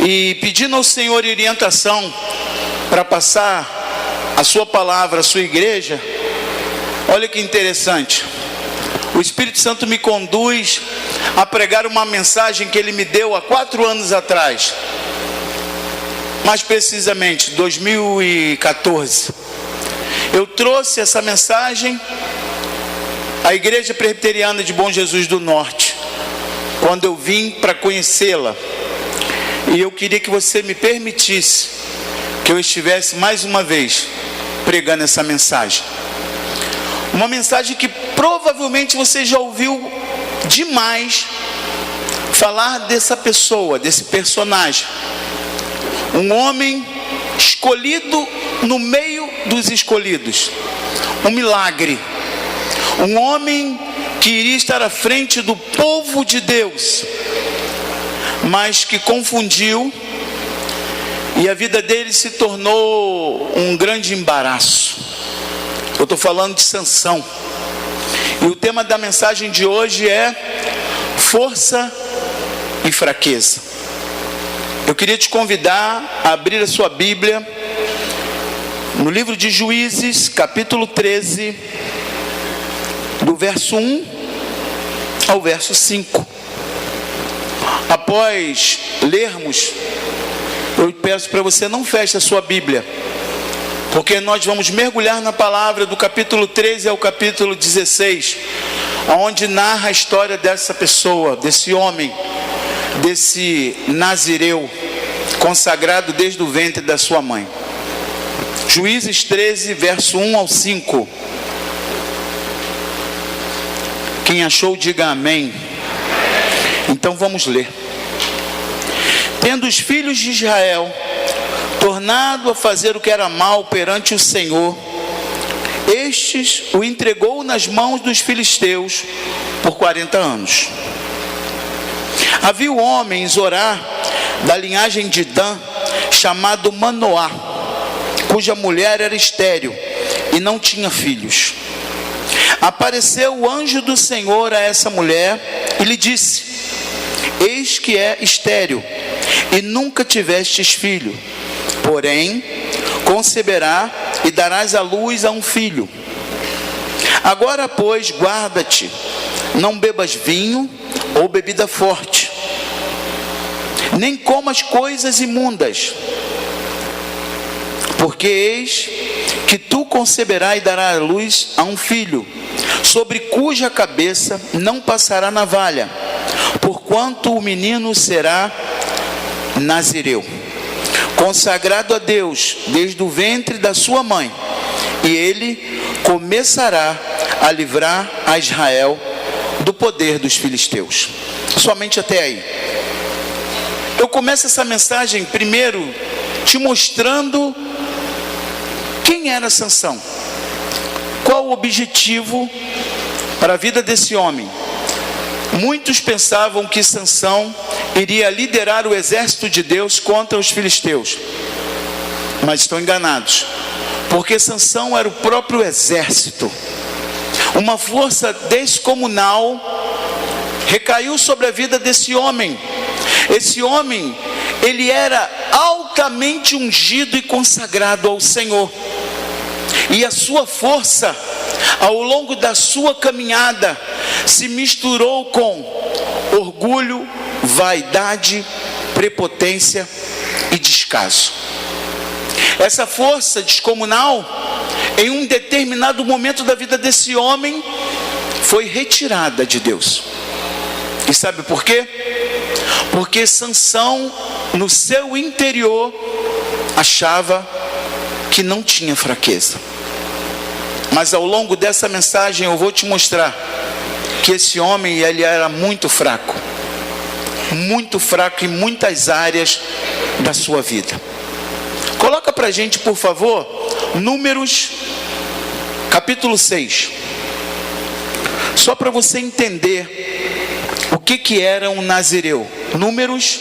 e pedindo ao Senhor orientação para passar a sua palavra à sua igreja, olha que interessante. O Espírito Santo me conduz a pregar uma mensagem que Ele me deu há 4 anos atrás. Mais precisamente, 2014. Eu trouxe essa mensagem à Igreja Presbiteriana de Bom Jesus do Norte, quando eu vim para conhecê-la. E eu queria que você me permitisse que eu estivesse mais uma vez pregando essa mensagem. Uma mensagem que provavelmente você já ouviu demais falar dessa pessoa, desse personagem. Um homem escolhido no meio dos escolhidos. Um milagre. Um homem que iria estar à frente do povo de Deus, mas que confundiu, e a vida dele se tornou um grande embaraço. Eu estou falando de Sansão. E o tema da mensagem de hoje é força e fraqueza. Eu queria te convidar a abrir a sua Bíblia no livro de Juízes, capítulo 13, do verso 1 ao verso 5. Após lermos, eu peço para você não feche a sua Bíblia, porque nós vamos mergulhar na palavra do capítulo 13 ao capítulo 16, onde narra a história dessa pessoa, desse homem, desse nazireu, consagrado desde o ventre da sua mãe. Juízes 13, verso 1 ao 5. Quem achou, diga amém. Então vamos ler. Tendo os filhos de Israel tornado a fazer o que era mal perante o Senhor, estes o entregou nas mãos dos filisteus por 40 anos. Havia um homem em Zorá, da linhagem de Dan, chamado Manoá, cuja mulher era estéril e não tinha filhos. Apareceu o anjo do Senhor a essa mulher e lhe disse: eis que é estéril e nunca tivestes filho, porém conceberá e darás à luz a um filho. Agora, pois, guarda-te, não bebas vinho ou bebida forte, nem comas coisas imundas, porque eis que tu conceberás e darás à luz a um filho, sobre cuja cabeça não passará navalha, porquanto o menino será nazireu, consagrado a Deus desde o ventre da sua mãe, e ele começará a livrar a Israel do poder dos filisteus. Somente até aí. Eu começo essa mensagem primeiro te mostrando quem era Sansão, qual o objetivo para a vida desse homem. Muitos pensavam que Sansão iria liderar o exército de Deus contra os filisteus, mas estão enganados, porque Sansão era o próprio exército. Uma força descomunal recaiu sobre a vida desse homem. Esse homem, ele era altamente ungido e consagrado ao Senhor, e a sua força, ao longo da sua caminhada, se misturou com orgulho, vaidade, prepotência e descaso. Essa força descomunal, em um determinado momento da vida desse homem, foi retirada de Deus. E sabe por quê? Porque Sansão, no seu interior, achava que não tinha fraqueza. Mas ao longo dessa mensagem eu vou te mostrar que esse homem, ele era muito fraco em muitas áreas da sua vida. Coloca pra gente, por favor, Números capítulo 6, só para você entender o que era um nazireu. Números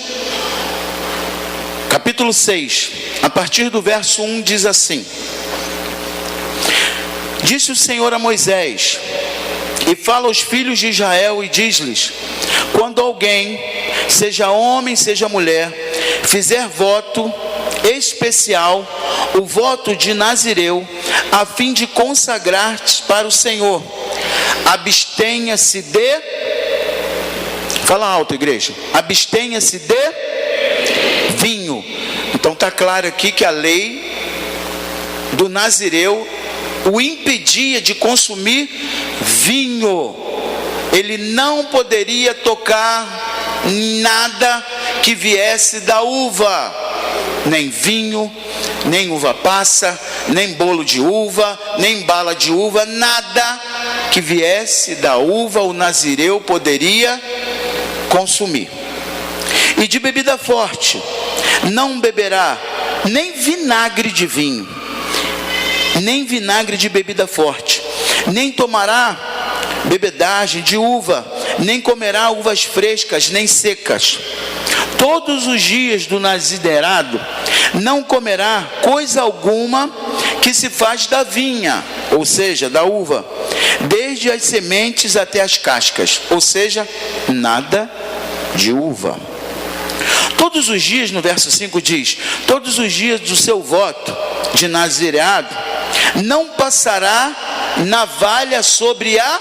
capítulo 6, a partir do verso 1, diz assim: disse o Senhor a Moisés: e fala aos filhos de Israel e diz-lhes: quando alguém, seja homem, seja mulher, fizer voto especial, o voto de Nazireu, a fim de consagrar-te para o Senhor, abstenha-se de... Fala alto, igreja. Abstenha-se de vinho. Então está claro aqui que a lei do Nazireu o impedia de consumir vinho. Ele não poderia tocar nada que viesse da uva, nem vinho, nem uva passa, nem bolo de uva, nem bala de uva, nada que viesse da uva o Nazireu poderia consumir. E de bebida forte não beberá nem vinagre de vinho, nem vinagre de bebida forte, nem tomará bebedagem de uva, nem comerá uvas frescas nem secas. Todos os dias do nazireado não comerá coisa alguma que se faz da vinha, ou seja, da uva, desde as sementes até as cascas, ou seja, nada de uva. Todos os dias, no verso 5 diz, todos os dias do seu voto de nazireado, não passará navalha sobre a...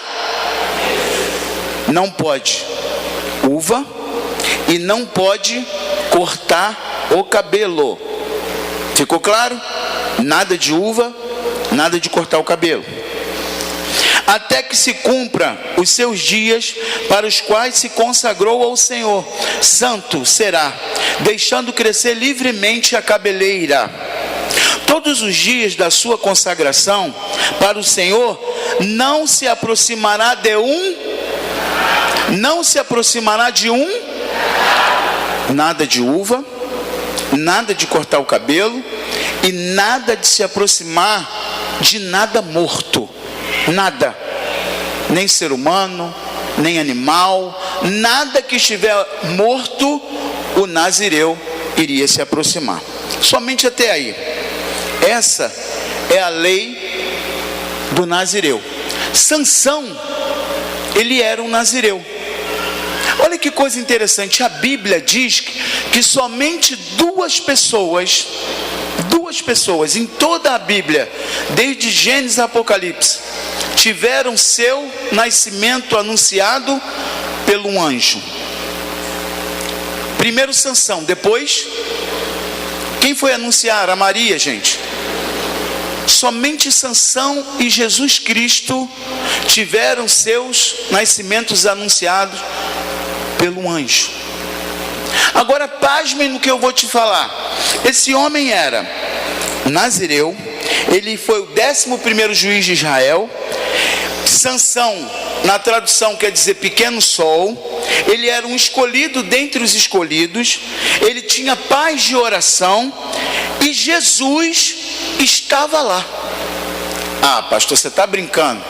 Não pode uva e não pode cortar o cabelo. Ficou claro? Nada de uva, nada de cortar o cabelo. Até que se cumpra os seus dias para os quais se consagrou ao Senhor. Santo será, deixando crescer livremente a cabeleira. Todos os dias da sua consagração para o Senhor, não se aproximará de nada de uva, nada de cortar o cabelo e nada de se aproximar de nada morto. Nada, nem ser humano, nem animal, nada que estiver morto, o Nazireu iria se aproximar. Somente até aí. Essa é a lei do Nazireu. Sansão, ele era um Nazireu. Olha que coisa interessante, a Bíblia diz que somente duas pessoas em toda a Bíblia, desde Gênesis a Apocalipse, tiveram seu nascimento anunciado pelo um anjo. Primeiro Sansão, depois, quem foi anunciar? A Maria, gente. Somente Sansão e Jesus Cristo tiveram seus nascimentos anunciados pelo anjo. Agora pasmem no que eu vou te falar. Esse homem era Nazireu, ele foi o 11º juiz de Israel. Sansão, na tradução quer dizer pequeno sol. Ele era um escolhido dentre os escolhidos. Ele tinha paz de oração. E Jesus estava lá. Ah, pastor, você está brincando?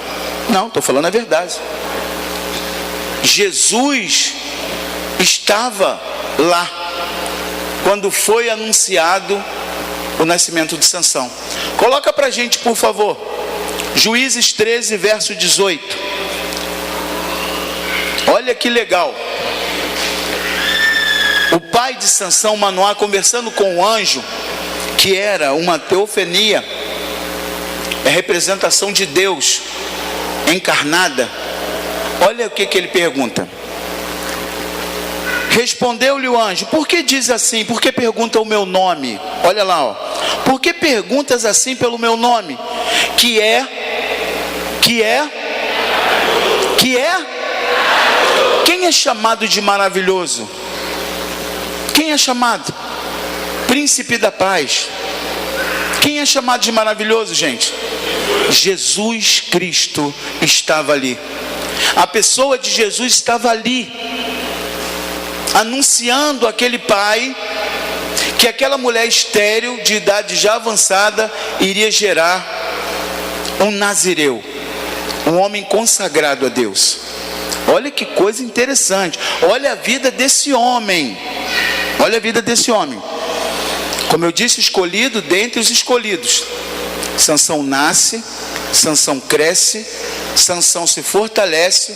Não, estou falando a verdade. Jesus estava lá quando foi anunciado o nascimento de Sansão. Coloca para a gente, por favor, Juízes 13, verso 18. Olha que legal. O pai de Sansão, Manoá, conversando com o anjo, que era uma teofania, é representação de Deus encarnada. Olha o que ele pergunta. Respondeu-lhe o anjo: por que diz assim? Por que pergunta o meu nome? Olha lá, ó. Por que perguntas assim pelo meu nome? Que é? Quem é chamado de maravilhoso? Quem é chamado? Príncipe da paz. Quem é chamado de maravilhoso, gente? Jesus Cristo estava ali. A pessoa de Jesus estava ali, anunciando àquele pai que aquela mulher estéril, de idade já avançada, iria gerar um Nazireu, um homem consagrado a Deus. Olha que coisa interessante. Olha a vida desse homem. Olha a vida desse homem. Como eu disse, escolhido dentre os escolhidos. Sansão nasce, Sansão cresce, Sansão se fortalece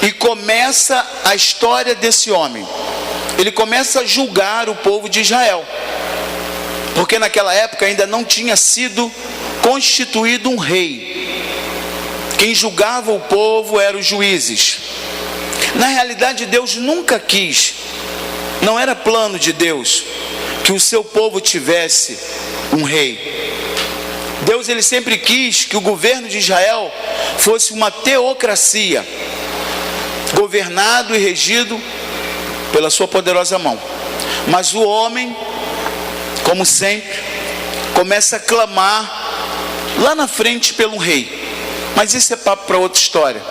e começa a história desse homem. ele começa a julgar o povo de Israel, porque naquela época ainda não tinha sido constituído um rei. Quem julgava o povo eram os juízes. Na realidade, Deus nunca quis, não era plano de Deus, que o seu povo tivesse um rei. Deus, ele sempre quis que o governo de Israel fosse uma teocracia, governado e regido pela sua poderosa mão. Mas o homem, como sempre, começa a clamar lá na frente pelo rei. Mas isso é papo para outra história.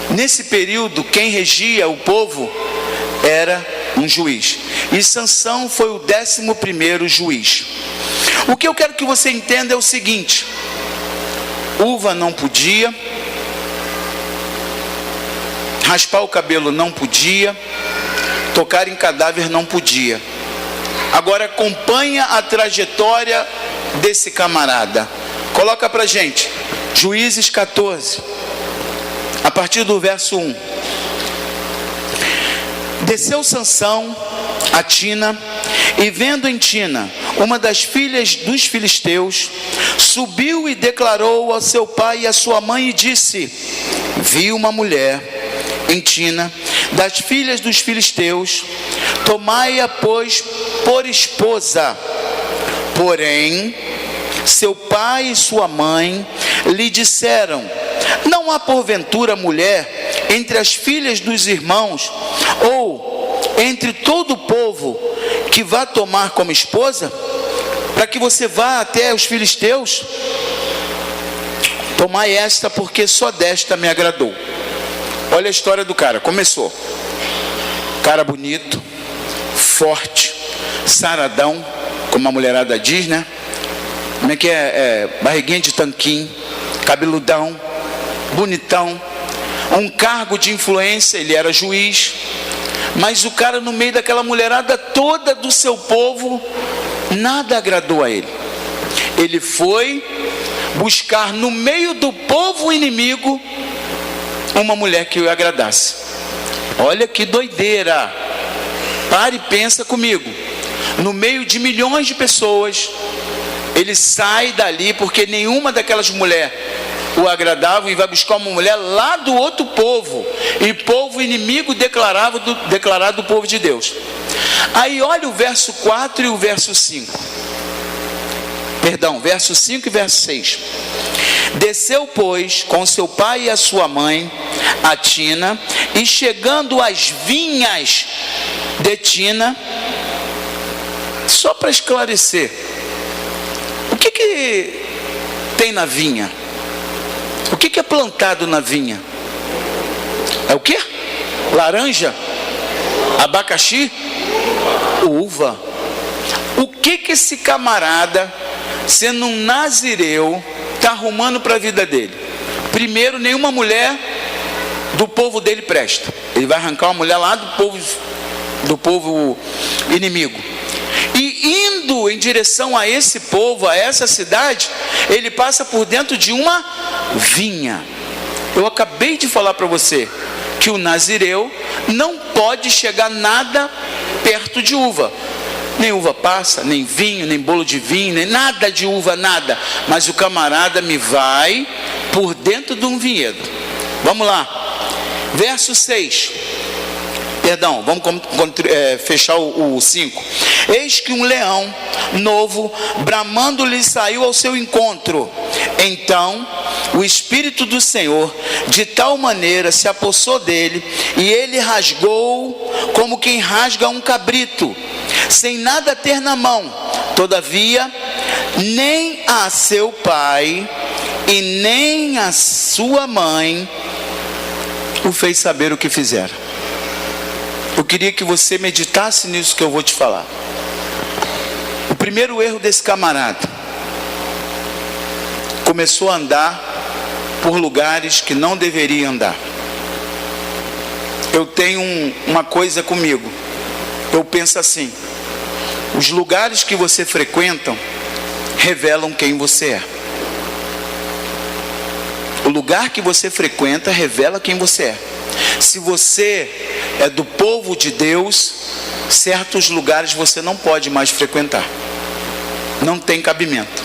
Nesse período, quem regia o povo era um juiz. E Sansão foi o 11º juiz. O que eu quero que você entenda é o seguinte: uva não podia, raspar o cabelo não podia, tocar em cadáver não podia. Agora acompanha a trajetória desse camarada. Coloca pra gente, Juízes 14, a partir do verso 1. Desceu Sansão a Tina, e vendo em Tina uma das filhas dos filisteus, subiu e declarou ao seu pai e à sua mãe e disse: vi uma mulher em Tina, das filhas dos filisteus, tomai-a, pois, por esposa. Porém, seu pai e sua mãe lhe disseram: não há porventura mulher entre as filhas dos irmãos, ou entre todo o povo, que vá tomar como esposa, para que você vá até os filisteus? Tomai esta, porque só desta me agradou. Olha a história do cara. Começou, cara bonito, forte, saradão, como a mulherada diz, né? Como é que barriguinha de tanquinho, cabeludão, bonitão, um cargo de influência, ele era juiz. Mas o cara, no meio daquela mulherada toda do seu povo, nada agradou a ele. Ele foi buscar no meio do povo inimigo uma mulher que o agradasse. Olha que doideira. Pare e pensa comigo. No meio de milhões de pessoas, ele sai dali porque nenhuma daquelas mulheres o agradava, e vai buscar uma mulher lá do outro povo, e povo inimigo declarado do povo de Deus. Aí olha o verso 4 e o verso 5. Perdão, verso 5 e verso 6. Desceu, pois, com seu pai e a sua mãe a Tina, e chegando às vinhas de Tina, só para esclarecer, o que tem na vinha? O que é plantado na vinha? É o quê? Laranja? Abacaxi? Uva. O que esse camarada, sendo um nazireu, está arrumando para a vida dele? Primeiro, nenhuma mulher do povo dele presta. Ele vai arrancar uma mulher lá do povo inimigo. E indo em direção a esse povo, a essa cidade, ele passa por dentro de uma vinha. Eu acabei de falar para você que o nazireu não pode chegar nada perto de uva. Nem uva passa, nem vinho, nem bolo de vinho, nem nada de uva, nada. Mas o camarada me vai por dentro de um vinhedo. Vamos lá. Verso 6. Perdão, vamos fechar o 5. Eis que um leão novo, bramando, lhe saiu ao seu encontro. Então, o Espírito do Senhor, de tal maneira, se apossou dele, e ele rasgou como quem rasga um cabrito, sem nada ter na mão. Todavia, nem a seu pai e nem a sua mãe o fez saber o que fizeram. Eu queria que você meditasse nisso que eu vou te falar. O primeiro erro desse camarada: começou a andar por lugares que não deveria andar. Eu tenho uma coisa comigo. Eu penso assim: os lugares que você frequenta revelam quem você é. O lugar que você frequenta revela quem você é. Se você é do povo de Deus, certos lugares você não pode mais frequentar. Não tem cabimento.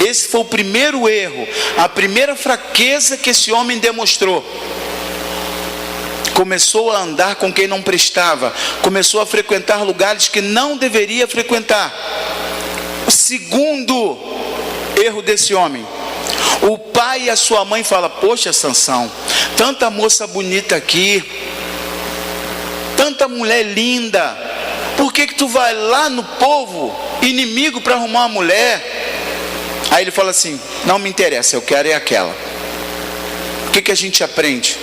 Esse foi o primeiro erro, a primeira fraqueza que esse homem demonstrou. Começou a andar com quem não prestava, começou a frequentar lugares que não deveria frequentar. O segundo erro desse homem: o pai e a sua mãe falam: poxa, Sansão, tanta moça bonita aqui, tanta mulher linda, por que tu vai lá no povo inimigo para arrumar uma mulher? Aí ele fala assim: não me interessa, eu quero é aquela. O que a gente aprende?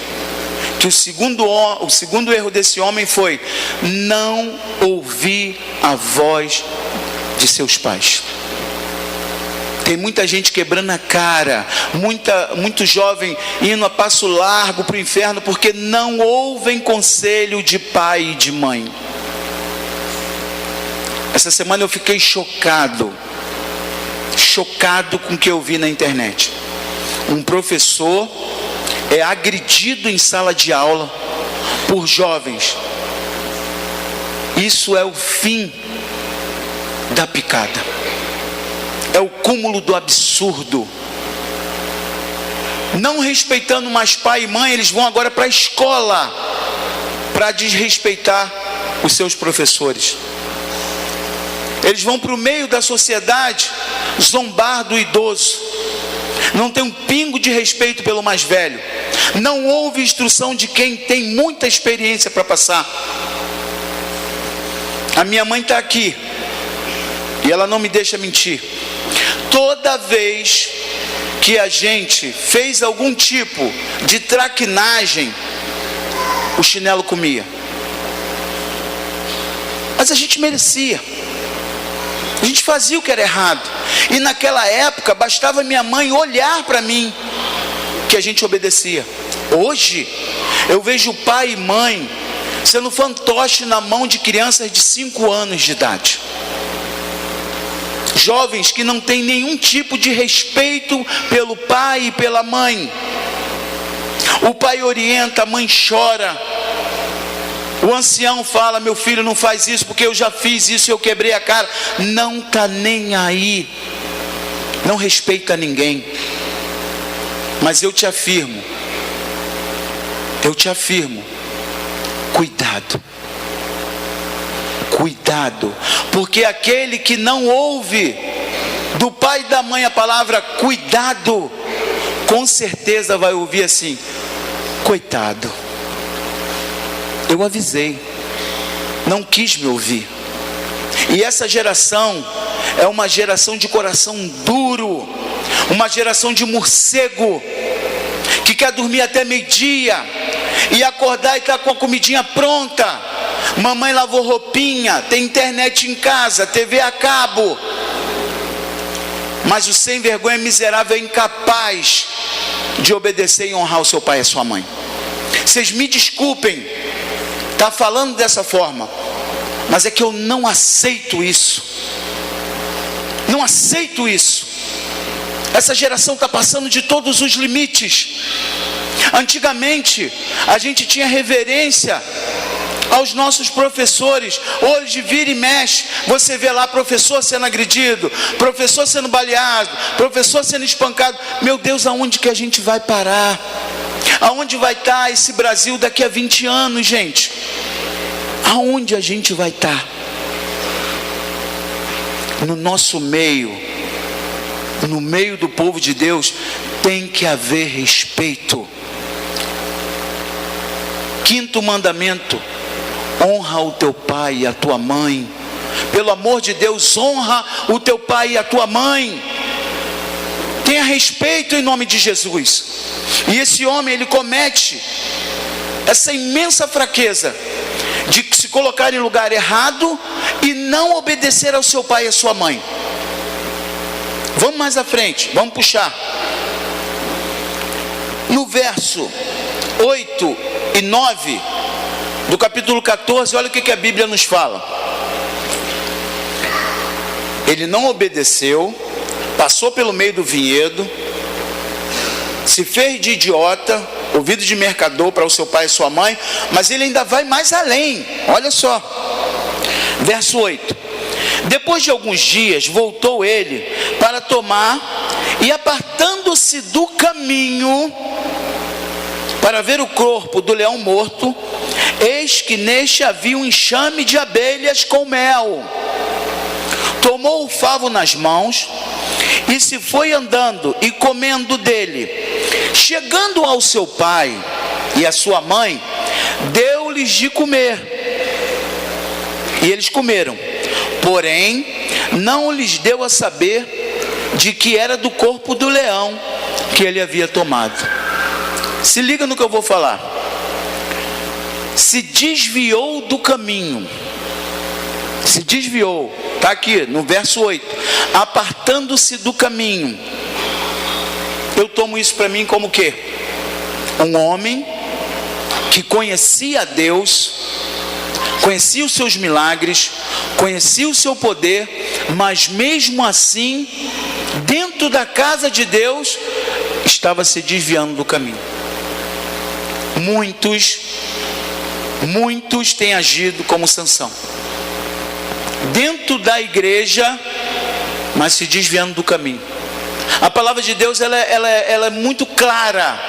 Que o segundo erro desse homem foi não ouvir a voz de seus pais. Tem muita gente quebrando a cara, muito jovem indo a passo largo para o inferno, porque não ouvem conselho de pai e de mãe. Essa semana eu fiquei chocado com o que eu vi na internet. Um professor é agredido em sala de aula por jovens. Isso é o fim da picada, é o cúmulo do absurdo. Não respeitando mais pai e mãe, eles vão agora para a escola para desrespeitar os seus professores. Eles vão para o meio da sociedade zombar do idoso. Não tem um pingo de respeito pelo mais velho. Não houve instrução de quem tem muita experiência para passar. A minha mãe está aqui e ela não me deixa mentir. Toda vez que a gente fez algum tipo de traquinagem, o chinelo comia. Mas a gente merecia. A gente fazia o que era errado. E naquela época bastava minha mãe olhar para mim que a gente obedecia. Hoje eu vejo pai e mãe sendo fantoche na mão de crianças de 5 anos de idade. Jovens que não têm nenhum tipo de respeito pelo pai e pela mãe. O pai orienta, a mãe chora. O ancião fala: meu filho, não faz isso porque eu já fiz isso e eu quebrei a cara. Não está nem aí. Não respeita ninguém. Mas eu te afirmo, cuidado. Cuidado, porque aquele que não ouve do pai e da mãe a palavra cuidado, com certeza vai ouvir assim: coitado, eu avisei, não quis me ouvir. E essa geração é uma geração de coração duro, uma geração de morcego, que quer dormir até meio-dia e acordar e estar com a comidinha pronta. Mamãe lavou roupinha, tem internet em casa, TV a cabo. Mas o sem vergonha miserável é incapaz de obedecer e honrar o seu pai e a sua mãe. Vocês me desculpem estar falando dessa forma, mas é que eu não aceito isso. Não aceito isso. Essa geração está passando de todos os limites. Antigamente a gente tinha reverência aos nossos professores. Hoje vira e mexe, você vê lá professor sendo agredido, professor sendo baleado, professor sendo espancado. Meu Deus, aonde que a gente vai parar? Aonde vai estar esse Brasil daqui a 20 anos, gente? Aonde a gente vai estar? No nosso meio, no meio do povo de Deus, tem que haver respeito. Quinto mandamento: honra o teu pai e a tua mãe. Pelo amor de Deus, honra o teu pai e a tua mãe. Tenha respeito em nome de Jesus. E esse homem, ele comete essa imensa fraqueza de se colocar em lugar errado e não obedecer ao seu pai e à sua mãe. Vamos mais à frente, vamos puxar. No verso 8 e 9 do capítulo 14, olha o que a Bíblia nos fala. Ele não obedeceu, passou pelo meio do vinhedo, se fez de idiota, ouvido de mercador para o seu pai e sua mãe, mas ele ainda vai mais além. Olha só, Verso 8: depois de alguns dias, voltou ele para tomar, e apartando-se do caminho para ver o corpo do leão morto, eis que neste havia um enxame de abelhas com mel. Tomou o favo nas mãos e se foi andando e comendo dele. Chegando ao seu pai e à sua mãe, deu-lhes de comer, e eles comeram. Porém, não lhes deu a saber de que era do corpo do leão que ele havia tomado. Se liga no que eu vou falar. Se desviou do caminho. Se desviou. Está aqui no verso 8. Apartando-se do caminho. Eu tomo isso para mim como o quê? Um homem que conhecia a Deus, conhecia os seus milagres, conhecia o seu poder, mas mesmo assim, dentro da casa de Deus, estava se desviando do caminho. Muitos têm agido como Sansão, dentro da igreja, mas se desviando do caminho. A palavra de Deus ela é muito clara.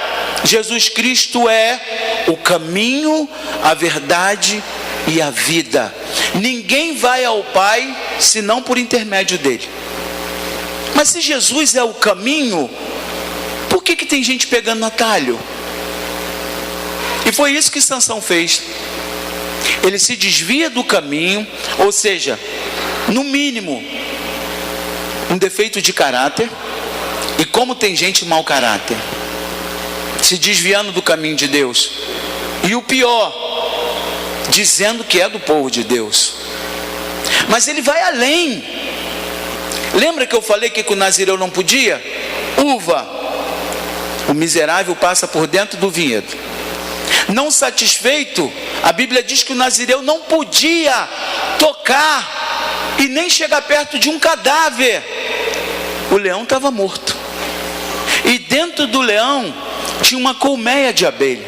Jesus Cristo é o caminho, a verdade e a vida. Ninguém vai ao Pai senão por intermédio dele. Mas se Jesus é o caminho, por que tem gente pegando atalho? E foi isso que Sansão fez. Ele se desvia do caminho, ou seja, no mínimo, um defeito de caráter. E como tem gente mau caráter, se desviando do caminho de Deus. E o pior, dizendo que é do povo de Deus. Mas ele vai além. Lembra que eu falei que com o nazireu não podia? Uva. O miserável passa por dentro do vinhedo. Não satisfeito, a Bíblia diz que o nazireu não podia tocar e nem chegar perto de um cadáver. O leão estava morto. E dentro do leão tinha uma colmeia de abelha.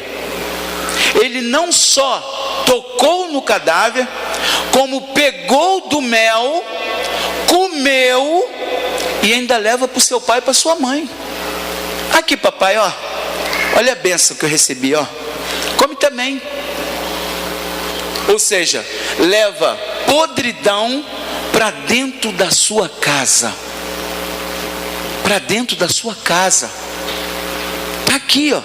Ele não só tocou no cadáver, como pegou do mel, comeu e ainda leva para o seu pai e para sua mãe. Aqui, papai, ó, olha a bênção que eu recebi, ó. Come também. Ou seja, leva podridão para dentro da sua casa. Para dentro da sua casa. Está aqui, ó.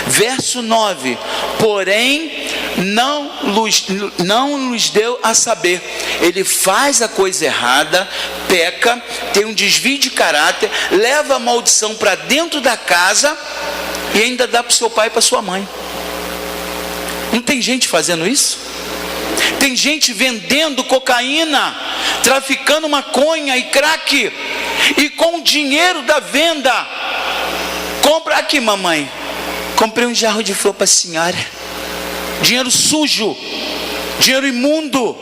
Verso 9. Porém, não lhes deu a saber. Ele faz a coisa errada, peca, tem um desvio de caráter, leva a maldição para dentro da casa e ainda dá para o seu pai e para sua mãe. Não tem gente fazendo isso? Tem gente vendendo cocaína, traficando maconha e crack, e com o dinheiro da venda, compra aqui, mamãe, comprei um jarro de flor para a senhora. Dinheiro sujo, dinheiro imundo,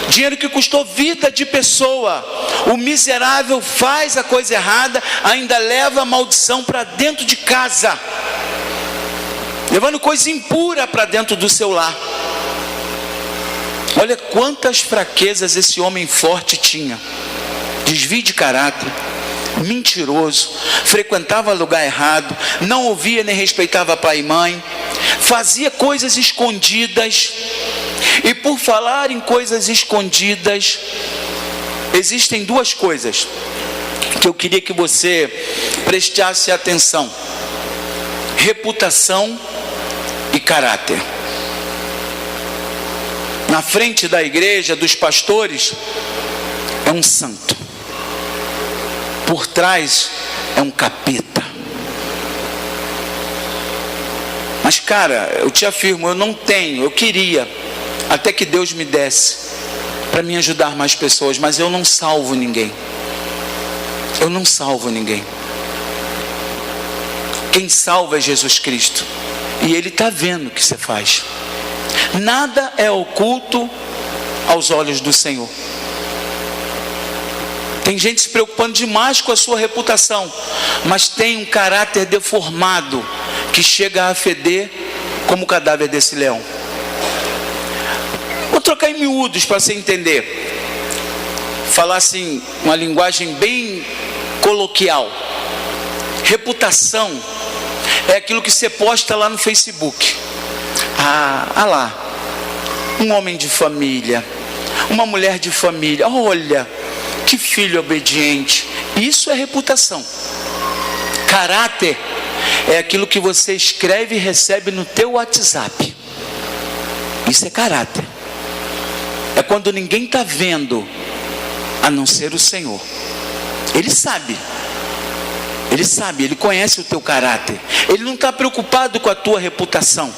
dinheiro que custou vida de pessoa. O miserável faz a coisa errada, ainda leva a maldição para dentro de casa, levando coisa impura para dentro do seu lar. Olha quantas fraquezas esse homem forte tinha. Desvio de caráter, mentiroso, frequentava lugar errado, não ouvia nem respeitava pai e mãe, fazia coisas escondidas. E por falar em coisas escondidas, existem duas coisas que eu queria que você prestasse atenção: reputação e caráter. Na frente da igreja, dos pastores, é um santo. Por trás é um capeta. Mas cara, eu te afirmo, eu não tenho, eu queria, até que Deus me desse, para me ajudar mais pessoas, mas eu não salvo ninguém. Eu não salvo ninguém. Quem salva é Jesus Cristo. E Ele está vendo o que você faz. Nada é oculto aos olhos do Senhor. Tem gente se preocupando demais com a sua reputação, mas tem um caráter deformado que chega a feder como o cadáver desse leão. trocar em miúdos para você entender. Falar assim, uma linguagem bem coloquial. Reputação é aquilo que você posta lá no Facebook. Ah lá, um homem de família, uma mulher de família, olha, que filho obediente. Isso é reputação. Caráter é aquilo que você escreve e recebe no teu WhatsApp. Isso é caráter. É quando ninguém está vendo, a não ser o Senhor. Ele sabe, Ele conhece o teu caráter. Ele não está preocupado com a tua reputação.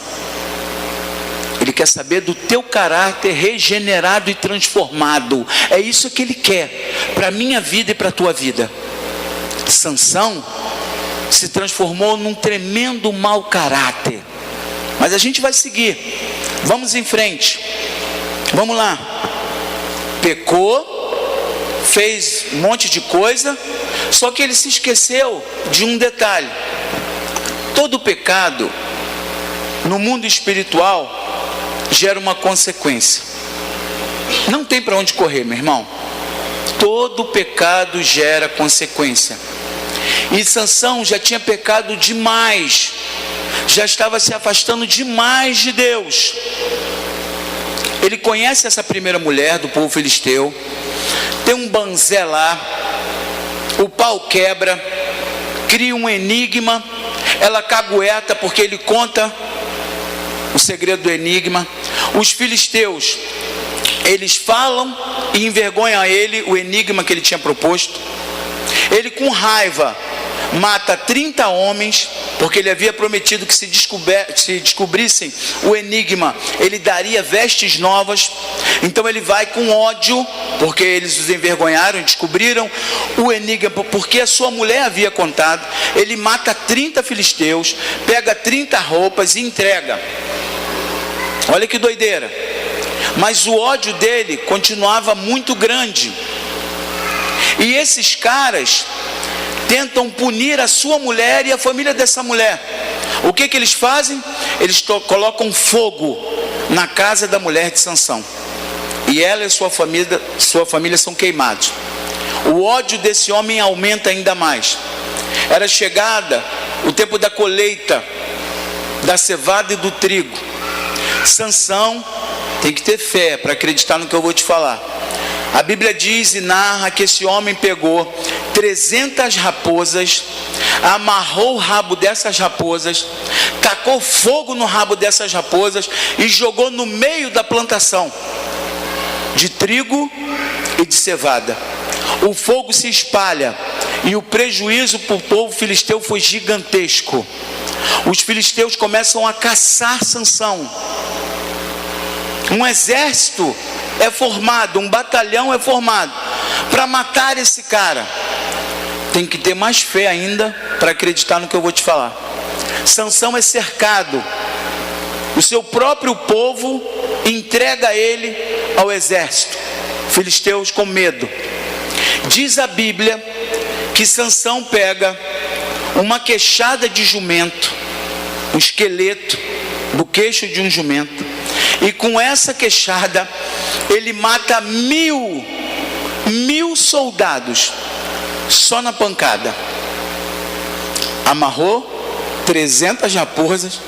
Ele quer saber do teu caráter regenerado e transformado. É isso que Ele quer para a minha vida e para a tua vida. Sansão se transformou num tremendo mau caráter. Mas a gente vai seguir. Vamos em frente. Vamos lá. Pecou, fez um monte de coisa, só que ele se esqueceu de um detalhe. Todo pecado no mundo espiritual gera uma consequência. Não tem para onde correr, meu irmão. Todo pecado gera consequência. E Sansão já tinha pecado demais, já estava se afastando demais de Deus. Ele conhece essa primeira mulher do povo filisteu, tem um banzé lá, o pau quebra, cria um enigma, ela cagueta porque ele conta o segredo do enigma. Os filisteus, eles falam e envergonham ele o enigma que ele tinha proposto. Ele, com raiva, mata 30 homens, porque ele havia prometido que se descobrissem o enigma, ele daria vestes novas. Então ele vai com ódio, porque eles os envergonharam e descobriram o enigma, porque a sua mulher havia contado. Ele mata 30 filisteus, pega 30 roupas e entrega. Olha que doideira. Mas o ódio dele continuava muito grande. E esses caras tentam punir a sua mulher e a família dessa mulher. O que eles fazem? Eles colocam fogo na casa da mulher de Sansão. E ela e sua família são queimados. O ódio desse homem aumenta ainda mais. Era chegada o tempo da colheita da cevada e do trigo. Sansão tem que ter fé para acreditar no que eu vou te falar. A Bíblia diz e narra que esse homem pegou 300 raposas, amarrou o rabo dessas raposas, tacou fogo no rabo dessas raposas e jogou no meio da plantação de trigo e de cevada. O fogo se espalha e o prejuízo para o povo filisteu foi gigantesco. Os filisteus começam a caçar Sansão. Um exército é formado, um batalhão é formado para matar esse cara. Tem que ter mais fé ainda para acreditar no que eu vou te falar. Sansão é cercado. O seu próprio povo entrega ele ao exército. Filisteus com medo. Diz a Bíblia que Sansão pega uma queixada de jumento, um esqueleto do queixo de um jumento, e com essa queixada ele mata 1000 soldados só na pancada. Amarrou 300 raposas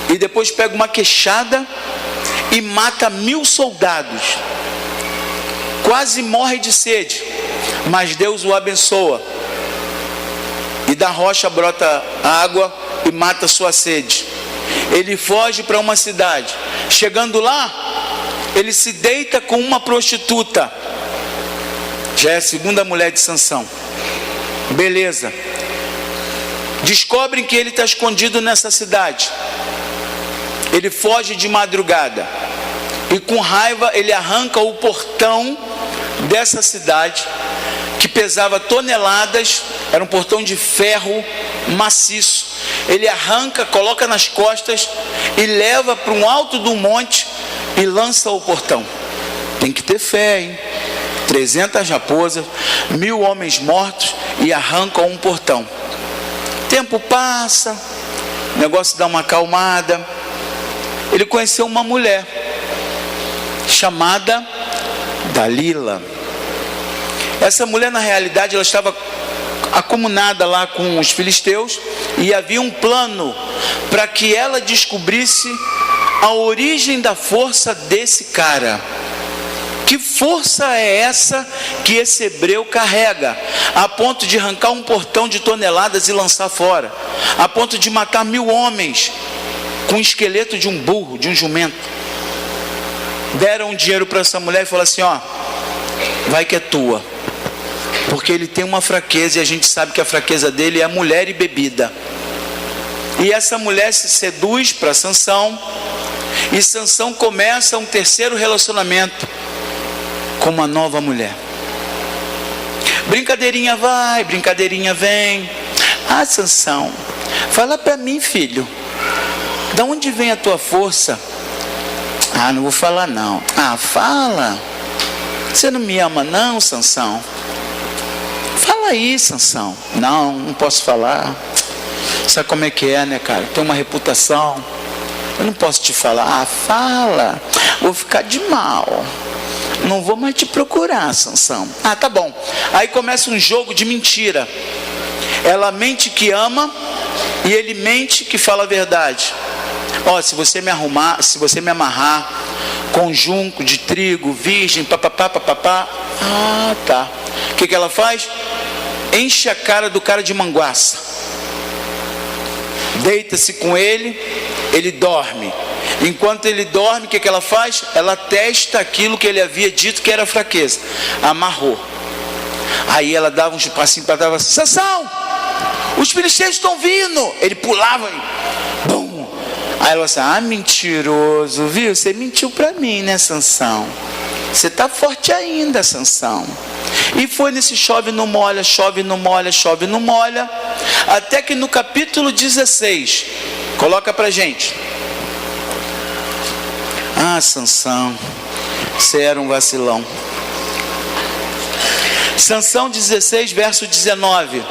e depois pega uma queixada e mata 1000 soldados. Quase morre de sede, mas Deus o abençoa e da rocha brota água e mata sua sede. Ele foge para uma cidade. Chegando lá, ele se deita com uma prostituta. Já é a segunda mulher de Sansão. Beleza. Descobrem que ele está escondido nessa cidade. Ele foge de madrugada e com raiva ele arranca o portão dessa cidade, que pesava toneladas, era um portão de ferro maciço. Ele arranca, coloca nas costas e leva para um alto do monte e lança o portão. Tem que ter fé, hein? 300 raposas, 1000 homens mortos e arrancam um portão. Tempo passa, o negócio dá uma acalmada. Ele conheceu uma mulher chamada Dalila. Essa mulher, na realidade, ela estava acomunada lá com os filisteus, e havia um plano para que ela descobrisse a origem da força desse cara. Que força é essa que esse hebreu carrega, a ponto de arrancar um portão de toneladas e lançar fora, a ponto de matar 1000 homens com o esqueleto de um burro, de um jumento? Deram dinheiro para essa mulher e falaram assim: ó, vai que é tua, porque ele tem uma fraqueza, e a gente sabe que a fraqueza dele é a mulher e bebida. E essa mulher se seduz para Sansão, e Sansão começa um terceiro relacionamento com uma nova mulher. Brincadeirinha vai, brincadeirinha vem. Ah, Sansão, fala para mim, filho, da onde vem a tua força? Ah, não vou falar não. Ah, fala. Você não me ama não, Sansão? Fala aí, Sansão. Não, não posso falar. Sabe como é que é, né, cara? Tem uma reputação. Eu não posso te falar. Ah, fala. Vou ficar de mal. Não vou mais te procurar, Sansão. Ah, tá bom. Aí começa um jogo de mentira. Ela mente que ama, e ele mente que fala a verdade. Ó, se você me amarrar com junco de trigo virgem, papapá, papapá. Ah, tá. O que ela faz? Enche a cara do cara de manguaça, deita-se com ele, ele dorme. Enquanto ele dorme, o que ela faz? Ela testa aquilo que ele havia dito que era fraqueza. Amarrou. Aí ela dava uns passinhos para trás, Sansão, os filisteus estão vindo. Ele pulava e bum. Aí ela assim: ah, mentiroso, viu? Você mentiu para mim, né, Sansão? Você está forte ainda, Sansão. E foi nesse chove não molha, chove não molha, chove não molha, até que no capítulo 16, coloca pra gente. Ah, Sansão, você era um vacilão. Sansão 16, verso 19.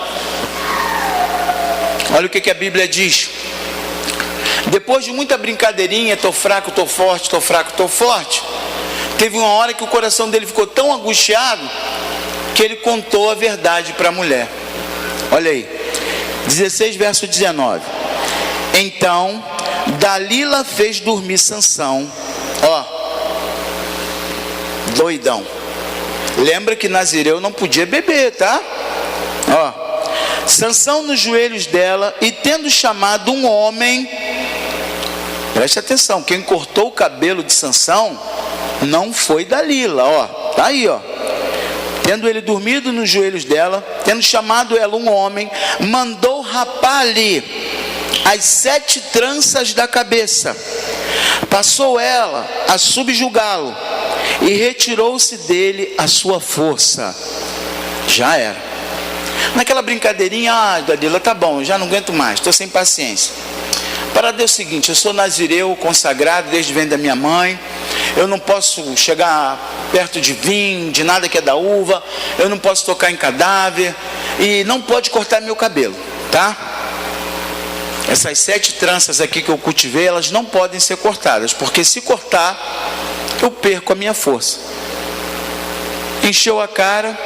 Olha o que a Bíblia diz. Depois de muita brincadeirinha, tô fraco, tô forte, tô fraco, tô forte, teve uma hora que o coração dele ficou tão angustiado que ele contou a verdade para a mulher. Olha aí, 16 verso 19. Então Dalila fez dormir Sansão, ó, doidão. Lembra que Nazireu não podia beber, tá? Ó, Sansão nos joelhos dela, e tendo chamado um homem, preste atenção, quem cortou o cabelo de Sansão não foi Dalila, ó, tá aí, ó. Tendo ele dormido nos joelhos dela, tendo chamado ela um homem, mandou rapar ali as 7 tranças da cabeça. Passou ela a subjugá-lo, e retirou-se dele a sua força. Já era. Naquela brincadeirinha: ah, Dalila, tá bom, já não aguento mais, estou sem paciência. Para Deus é o seguinte: eu sou nazireu consagrado desde vem da minha mãe, eu não posso chegar perto de vinho, de nada que é da uva, eu não posso tocar em cadáver, e não pode cortar meu cabelo, tá? Essas 7 tranças aqui que eu cultivei, elas não podem ser cortadas, porque se cortar, eu perco a minha força. Encheu a cara,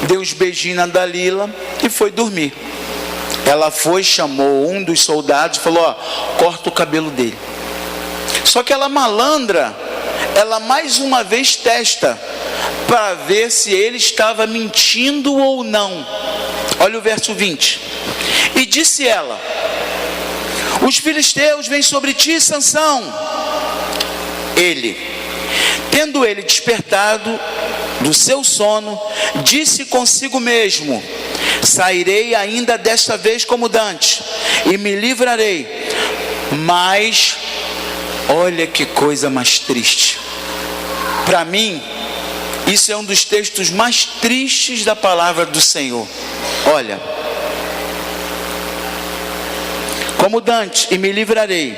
deu uns beijinhos na Dalila e foi dormir. Ela foi, chamou um dos soldados e falou: ó, corta o cabelo dele. Só que ela, malandra, ela mais uma vez testa para ver se ele estava mentindo ou não. Olha o verso 20. E disse ela: os filisteus vêm sobre ti, Sansão. Ele, tendo ele despertado do seu sono, disse consigo mesmo: sairei ainda desta vez como dantes, e me livrarei. Mas olha que coisa mais triste. Para mim, isso é um dos textos mais tristes da palavra do Senhor. Olha, como dantes, e me livrarei,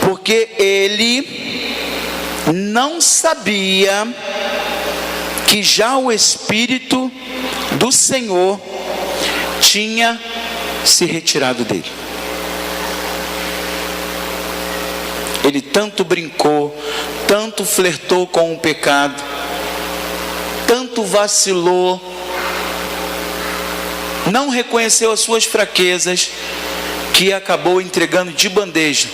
porque ele não sabia que já o Espírito do Senhor tinha se retirado dele. Ele tanto brincou, tanto flertou com o pecado, tanto vacilou, não reconheceu as suas fraquezas, que acabou entregando de bandeja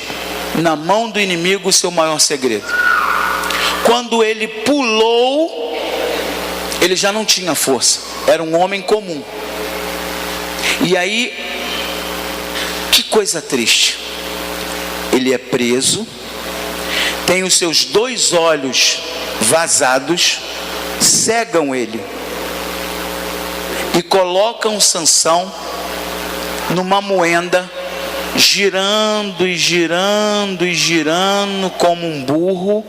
na mão do inimigo o seu maior segredo. Quando ele pulou, ele já não tinha força, era um homem comum. E aí, que coisa triste, ele é preso, tem os seus 2 olhos vazados, cegam ele e colocam Sansão numa moenda, girando e girando e girando como um burro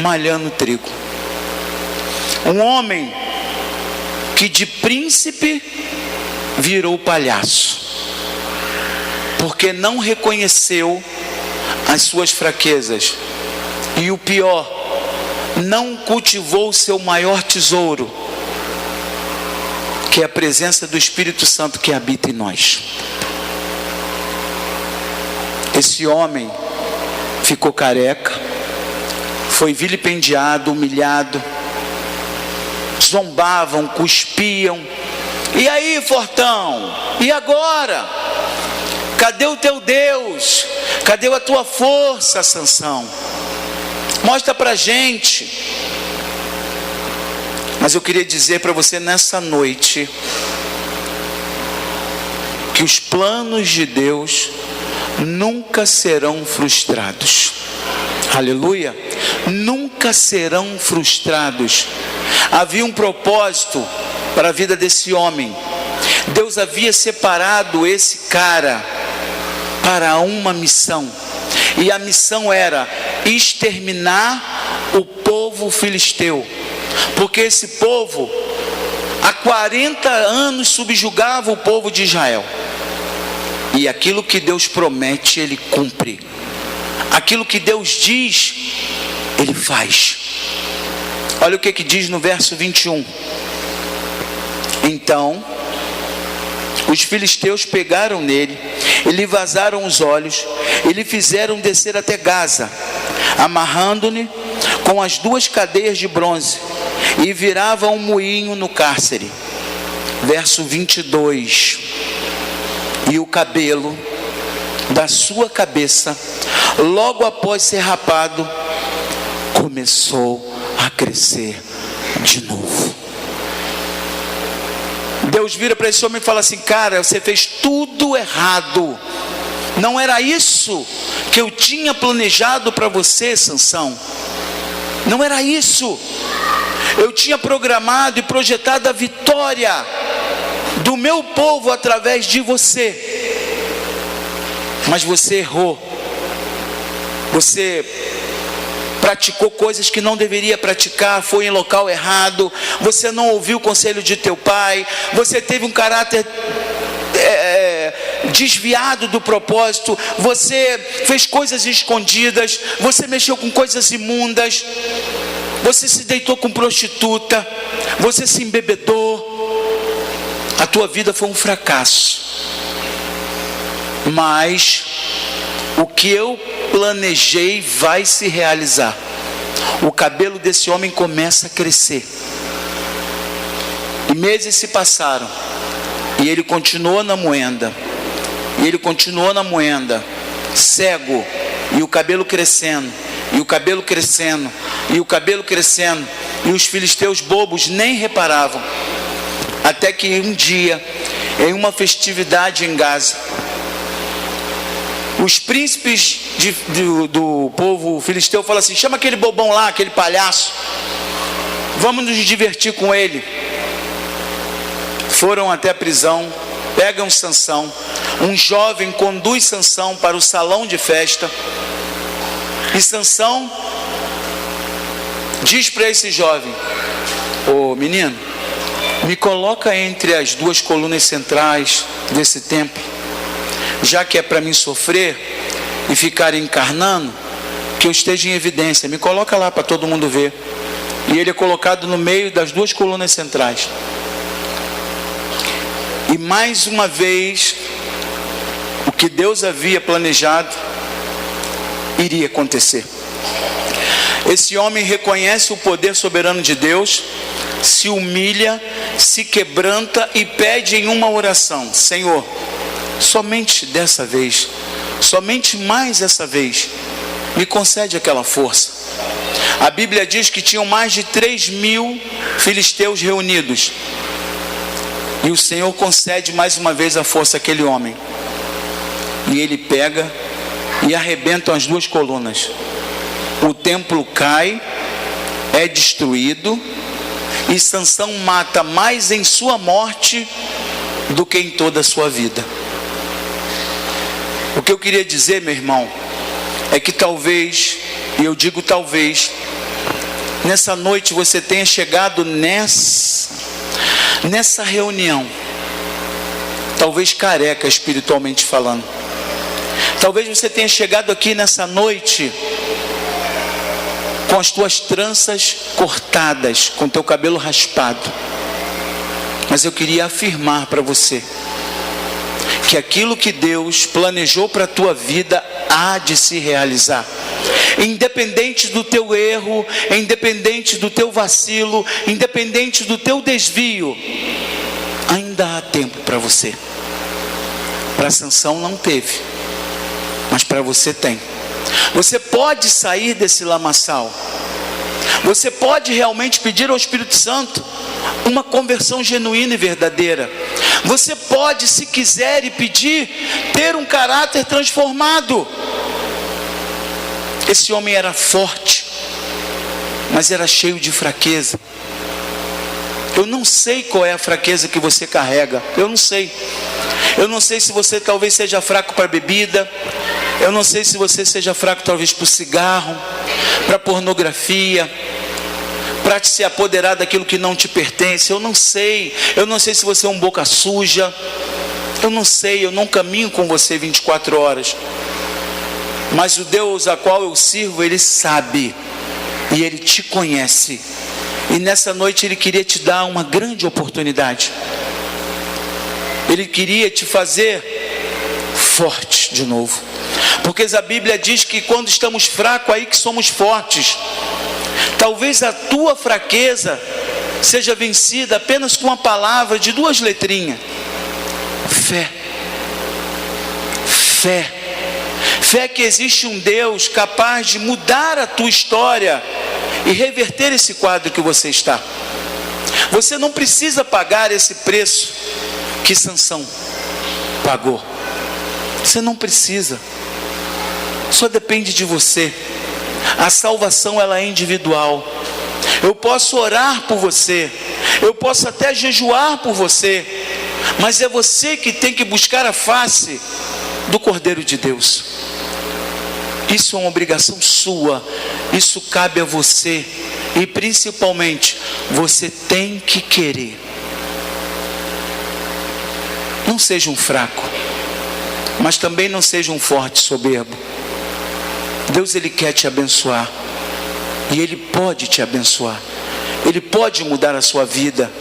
malhando trigo. Um homem que de príncipe virou palhaço, porque não reconheceu as suas fraquezas, e o pior, não cultivou o seu maior tesouro, que é a presença do Espírito Santo que habita em nós. Esse homem ficou careca, foi vilipendiado, humilhado, zombavam, cuspiam. E aí, fortão? E agora? Cadê o teu Deus? Cadê a tua força, Sansão? Mostra pra gente. Mas eu queria dizer para você nessa noite que os planos de Deus nunca serão frustrados. Aleluia! Nunca serão frustrados. Havia um propósito para a vida desse homem. Deus havia separado esse cara para uma missão. E a missão era exterminar o povo filisteu. Porque esse povo, há 40 anos subjugava o povo de Israel. E aquilo que Deus promete, Ele cumpre. Aquilo que Deus diz, Ele faz. Olha o que diz no verso 21. Então, os filisteus pegaram nele, e lhe vazaram os olhos, e lhe fizeram descer até Gaza, amarrando-lhe com as 2 cadeias de bronze, e viravam um moinho no cárcere. Verso 22. E o cabelo da sua cabeça, logo após ser rapado, começou a crescer de novo. Deus vira para esse homem e fala assim: cara, você fez tudo errado. Não era isso que eu tinha planejado para você, Sansão. Não era isso. Eu tinha programado e projetado a vitória do meu povo através de você. Mas você errou. Você praticou coisas que não deveria praticar, foi em local errado, você não ouviu o conselho de teu pai, você teve um caráter desviado do propósito, você fez coisas escondidas, você mexeu com coisas imundas, você se deitou com prostituta, você se embebedou, a tua vida foi um fracasso. Mas o que eu planejei vai se realizar. O cabelo desse homem começa a crescer. E meses se passaram, e ele continuou na moenda, e ele continuou na moenda, cego, e o cabelo crescendo, e o cabelo crescendo, e o cabelo crescendo, e os filisteus bobos nem reparavam. Até que um dia, em uma festividade em Gaza, os príncipes do povo filisteu falam assim: chama aquele bobão lá, aquele palhaço, vamos nos divertir com ele. Foram até a prisão, pegam Sansão, um jovem conduz Sansão para o salão de festa, e Sansão diz para esse jovem: ô menino, me coloca entre as 2 colunas centrais desse templo, já que é para mim sofrer e ficar encarnando, que eu esteja em evidência, me coloca lá para todo mundo ver. E ele é colocado no meio das 2 colunas centrais. E mais uma vez, o que Deus havia planejado iria acontecer. Esse homem reconhece o poder soberano de Deus, se humilha, se quebranta e pede em uma oração: Senhor, somente dessa vez, somente mais essa vez, me concede aquela força. A Bíblia diz que tinham mais de 3.000 filisteus reunidos, e o Senhor concede mais uma vez a força àquele homem, e ele pega e arrebentam as duas colunas. O templo cai, é destruído, e Sansão mata mais em sua morte do que em toda a sua vida. O que eu queria dizer, meu irmão, é que talvez, e eu digo talvez, nessa noite você tenha chegado nessa reunião, talvez careca espiritualmente falando. Talvez você tenha chegado aqui nessa noite com as tuas tranças cortadas, com teu cabelo raspado. Mas eu queria afirmar para você que aquilo que Deus planejou para a tua vida há de se realizar. Independente do teu erro, independente do teu vacilo, independente do teu desvio, ainda há tempo para você. Para Sansão não teve, mas para você tem. Você pode sair desse lamaçal. Você pode realmente pedir ao Espírito Santo uma conversão genuína e verdadeira. Você pode, se quiser e pedir, ter um caráter transformado. Esse homem era forte, mas era cheio de fraqueza. Eu não sei qual é a fraqueza que você carrega. Eu não sei. Eu não sei se você talvez seja fraco para bebida. Eu não sei se você seja fraco talvez para o cigarro, para a pornografia, para se apoderar daquilo que não te pertence. Eu não sei se você é um boca suja. Eu não sei, eu não caminho com você 24 horas. Mas o Deus a qual eu sirvo, Ele sabe, e Ele te conhece. E nessa noite Ele queria te dar uma grande oportunidade. Ele queria te fazer forte de novo. Porque a Bíblia diz que quando estamos fracos, aí que somos fortes. Talvez a tua fraqueza seja vencida apenas com uma palavra de 2 letrinhas: fé. Fé. Fé que existe um Deus capaz de mudar a tua história e reverter esse quadro que você está. Você não precisa pagar esse preço que Sansão pagou. Você não precisa. Só depende de você. A salvação, ela é individual. Eu posso orar por você, eu posso até jejuar por você, mas é você que tem que buscar a face do Cordeiro de Deus. Isso é uma obrigação sua. Isso cabe a você. E principalmente, você tem que querer. Não seja um fraco, mas também não seja um forte soberbo. Deus, Ele quer te abençoar, e Ele pode te abençoar. Ele pode mudar a sua vida.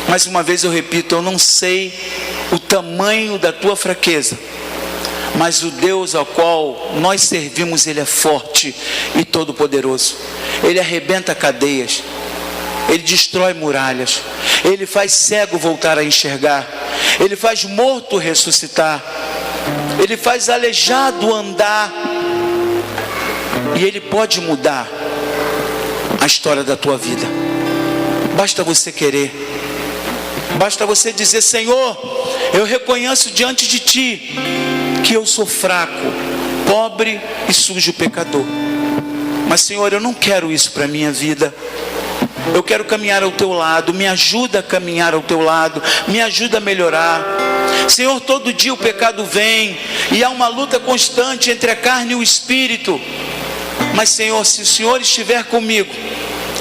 Mais uma vez eu repito, eu não sei o tamanho da tua fraqueza, mas o Deus ao qual nós servimos, Ele é forte e todo poderoso. Ele arrebenta cadeias, Ele destrói muralhas, Ele faz cego voltar a enxergar, Ele faz morto ressuscitar, Ele faz aleijado andar, e Ele pode mudar a história da tua vida. Basta você querer. Basta você dizer: Senhor, eu reconheço diante de Ti que eu sou fraco, pobre e sujo pecador. Mas Senhor, eu não quero isso para a minha vida. Eu quero caminhar ao Teu lado. Me ajuda a caminhar ao Teu lado. Me ajuda a melhorar. Senhor, todo dia o pecado vem e há uma luta constante entre a carne e o espírito. Mas Senhor, se o Senhor estiver comigo,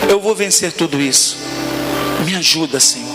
eu vou vencer tudo isso. Me ajuda, Senhor.